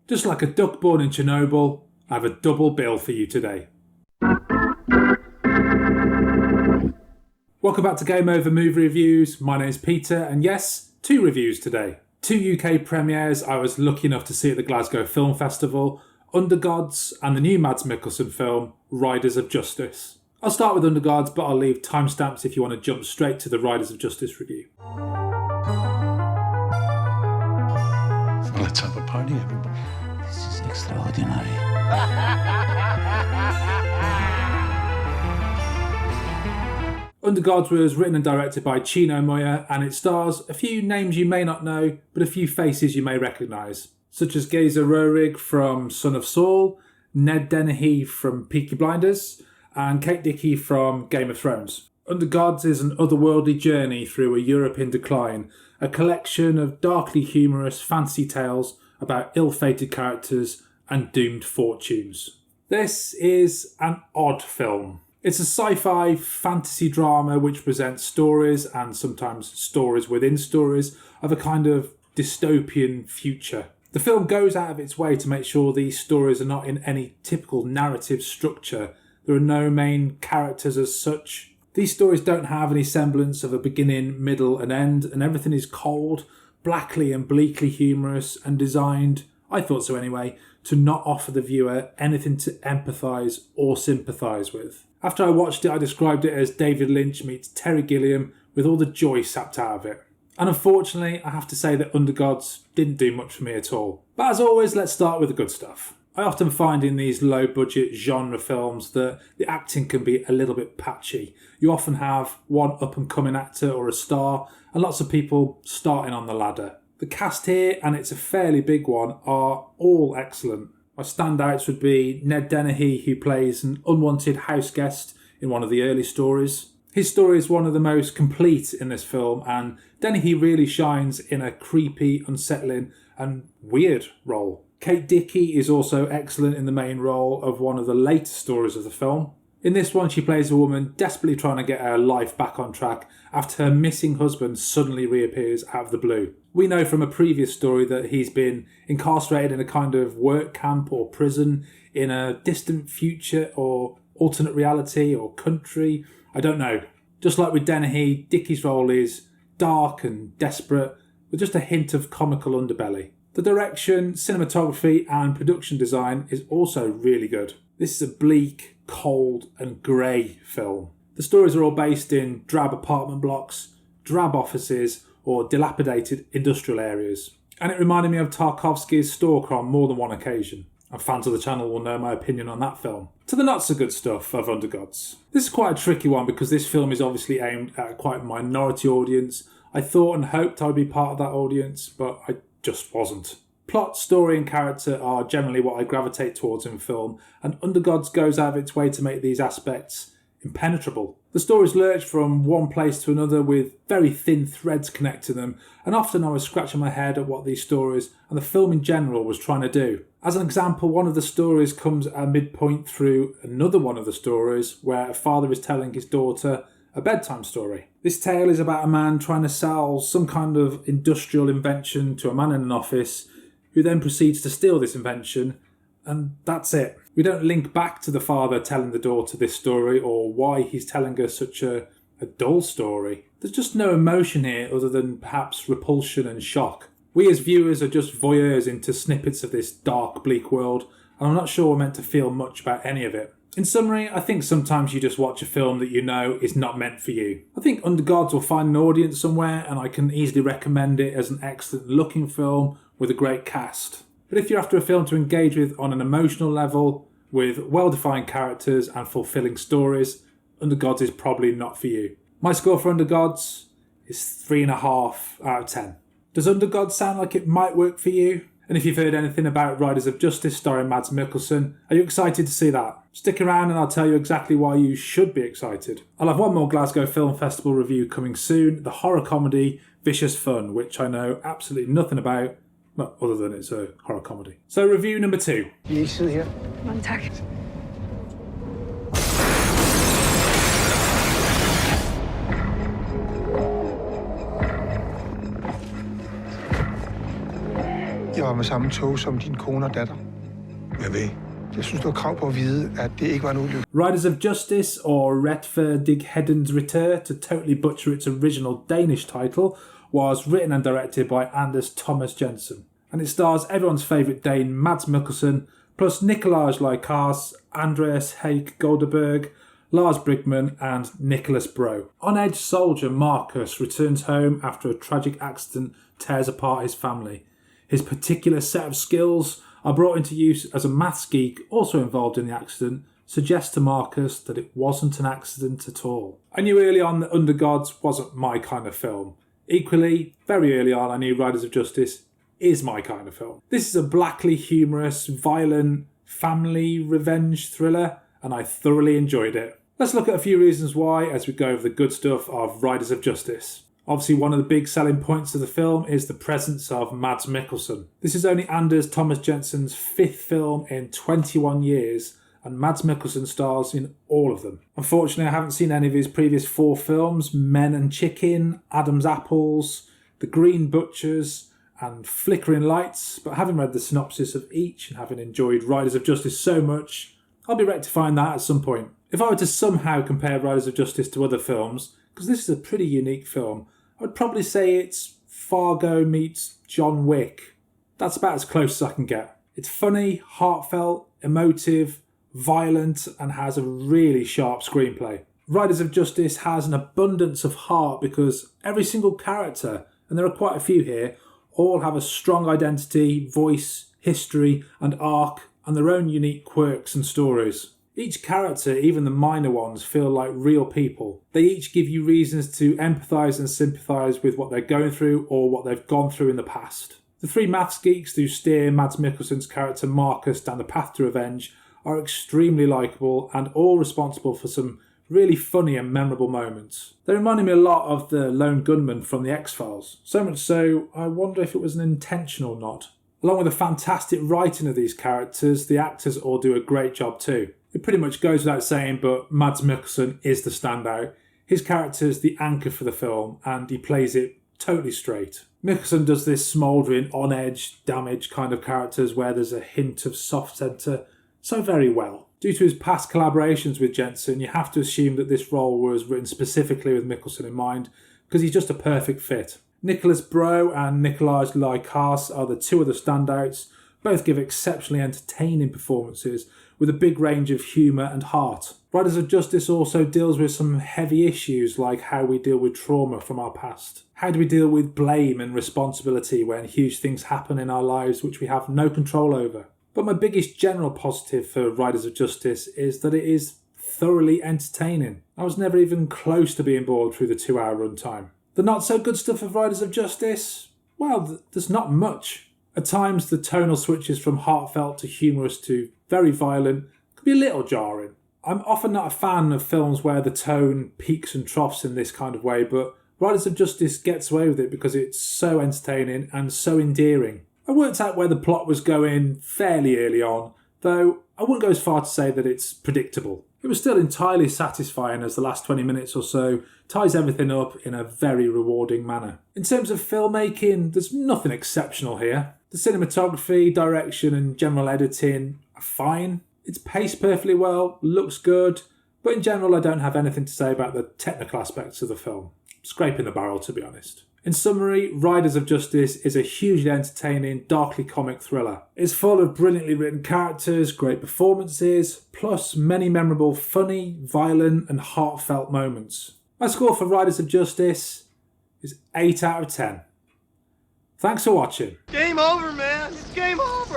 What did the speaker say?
Just like a duck born in Chernobyl, I have a double bill for you today. Welcome back to Game Over Movie Reviews. My name's Peter, and yes, 2 reviews today. 2 UK premieres I was lucky enough to see at the Glasgow Film Festival, Undergods and the new Mads Mikkelsen film, Riders of Justice. I'll start with Undergods, but I'll leave timestamps if you want to jump straight to the Riders of Justice review. Let's have a party, everybody. This is extraordinary. Undergods was written and directed by Chino Moya, and it stars a few names you may not know, but a few faces you may recognise, such as Geza Rohrig from Son of Saul, Ned Dennehy from Peaky Blinders, and Dickie from Game of Thrones. Undergods is an otherworldly journey through a Europe in decline, a collection of darkly humorous fantasy tales about ill-fated characters and doomed fortunes. This is an odd film. It's a sci-fi fantasy drama which presents stories, and sometimes stories within stories, of a kind of dystopian future. The film goes out of its way to make sure these stories are not in any typical narrative structure. There are no main characters as such. These stories don't have any semblance of a beginning, middle and end, and everything is cold, blackly and bleakly humorous, and designed, I thought so anyway, to not offer the viewer anything to empathise or sympathise with. After I watched it, I described it as David Lynch meets Terry Gilliam with all the joy sapped out of it. And unfortunately, I have to say that Undergods didn't do much for me at all. But as always, let's start with the good stuff. I often find in these low-budget genre films that the acting can be a little bit patchy. You often have one up-and-coming actor or a star, and lots of people starting on the ladder. The cast here, and it's a fairly big one, are all excellent. My standouts would be Ned Dennehy, who plays an unwanted house guest in one of the early stories. His story is one of the most complete in this film, and Dennehy really shines in a creepy, unsettling and weird role. Dickie is also excellent in the main role of one of the later stories of the film. In this one, she plays a woman desperately trying to get her life back on track after her missing husband suddenly reappears out of the blue. We know from a previous story that he's been incarcerated in a kind of work camp or prison in a distant future or alternate reality or country. I don't know. Just like with Dennehy, Dickie's role is dark and desperate with just a hint of comical underbelly. The direction, cinematography and production design is also really good. This is a bleak, cold and grey film. The stories are all based in drab apartment blocks, drab offices or dilapidated industrial areas. And it reminded me of Tarkovsky's Stalker on more than one occasion. And fans of the channel will know my opinion on that film. To the not so good stuff of Undergods. This is quite a tricky one because this film is obviously aimed at quite a minority audience. I thought and hoped I would be part of that audience, but I just wasn't. Plot, story and character are generally what I gravitate towards in film, and Undergods goes out of its way to make these aspects impenetrable. The stories lurch from one place to another with very thin threads connecting them, and often I was scratching my head at what these stories and the film in general was trying to do. As an example, one of the stories comes at a midpoint through another one of the stories where a father is telling his daughter a bedtime story. This tale is about a man trying to sell some kind of industrial invention to a man in an office who then proceeds to steal this invention, and that's it. We don't link back to the father telling the daughter this story or why he's telling her such a dull story. There's just no emotion here other than perhaps repulsion and shock. We as viewers are just voyeurs into snippets of this dark, bleak world, and I'm not sure we're meant to feel much about any of it. In summary, I think sometimes you just watch a film that you know is not meant for you. I think Undergods will find an audience somewhere, and I can easily recommend it as an excellent looking film with a great cast. But if you're after a film to engage with on an emotional level, with well-defined characters and fulfilling stories, Undergods is probably not for you. My score for Undergods is 3.5 out of 10. Does Undergods sound like it might work for you? And if you've heard anything about Riders of Justice starring Mads Mikkelsen, are you excited to see that? Stick around and I'll tell you exactly why you should be excited. I'll have one more Glasgow Film Festival review coming soon, the horror comedy Vicious Fun, which I know absolutely nothing about, well, other than it's a horror comedy. So review number 2. You still here? One tag. Jeg var med samme tog som din kone og datter. Jeg ved. Jeg synes, du har krav på at vide, at det ikke var en ulykke. Riders of Justice, or Retfærdighedens Ryttere, to totally butcher its original Danish title, was written and directed by Anders Thomas Jensen. And it stars everyone's favourite Dane Mads Mikkelsen, plus Nikolaj Lykars, Andreas Haik Golderberg, Lars Brigman and Nicholas Bro. On-edge soldier Marcus returns home after a tragic accident tears apart his family. His particular set of skills are brought into use as a maths geek also involved in the accident suggests to Marcus that it wasn't an accident at all. I knew early on that Undergods wasn't my kind of film. Equally, very early on I knew Riders of Justice is my kind of film. This is a blackly humorous, violent, family revenge thriller, and I thoroughly enjoyed it. Let's look at a few reasons why as we go over the good stuff of Riders of Justice. Obviously, one of the big selling points of the film is the presence of Mads Mikkelsen. This is only Anders Thomas Jensen's 5th film in 21 years, and Mads Mikkelsen stars in all of them. Unfortunately, I haven't seen any of his previous 4 films, Men and Chicken, Adam's Apples, The Green Butchers, and Flickering Lights, but having read the synopsis of each and having enjoyed Riders of Justice so much, I'll be rectifying that at some point. If I were to somehow compare Riders of Justice to other films, because this is a pretty unique film, I would probably say it's Fargo meets John Wick. That's about as close as I can get. It's funny, heartfelt, emotive, violent, and has a really sharp screenplay. Riders of Justice has an abundance of heart because every single character, and there are quite a few here, all have a strong identity, voice, history, and arc, and their own unique quirks and stories. Each character, even the minor ones, feel like real people. They each give you reasons to empathise and sympathise with what they're going through or what they've gone through in the past. The 3 maths geeks who steer Mads Mikkelsen's character Marcus down the path to revenge are extremely likeable and all responsible for some really funny and memorable moments. They reminded me a lot of the lone gunman from the X-Files. So much so, I wonder if it was an intentional nod. Along with the fantastic writing of these characters, the actors all do a great job too. It pretty much goes without saying, but Mads Mikkelsen is the standout. His character's the anchor for the film, and he plays it totally straight. Mikkelsen does this smouldering, on-edge, damaged kind of characters where there's a hint of soft centre so very well. Due to his past collaborations with Jensen, you have to assume that this role was written specifically with Mikkelsen in mind, because he's just a perfect fit. Nicholas Bro and Nikolaj Lykars are the 2 other standouts. Both give exceptionally entertaining performances with a big range of humour and heart. Riders of Justice also deals with some heavy issues like how we deal with trauma from our past. How do we deal with blame and responsibility when huge things happen in our lives which we have no control over? But my biggest general positive for Riders of Justice is that it is thoroughly entertaining. I was never even close to being bored through the 2-hour runtime. The not so good stuff of Riders of Justice? Well, there's not much. At times, the tonal switches from heartfelt to humorous to very violent can be a little jarring. I'm often not a fan of films where the tone peaks and troughs in this kind of way, but Riders of Justice gets away with it because it's so entertaining and so endearing. I worked out where the plot was going fairly early on, though I wouldn't go as far to say that it's predictable. It was still entirely satisfying as the last 20 minutes or so ties everything up in a very rewarding manner. In terms of filmmaking, there's nothing exceptional here. The cinematography, direction and general editing are fine. It's paced perfectly well, looks good, but in general I don't have anything to say about the technical aspects of the film. Scraping the barrel, to be honest. In summary, Riders of Justice is a hugely entertaining, darkly comic thriller. It's full of brilliantly written characters, great performances, plus many memorable, funny, violent and heartfelt moments. My score for Riders of Justice is 8 out of 10. Thanks for watching. Game over, man. It's game over.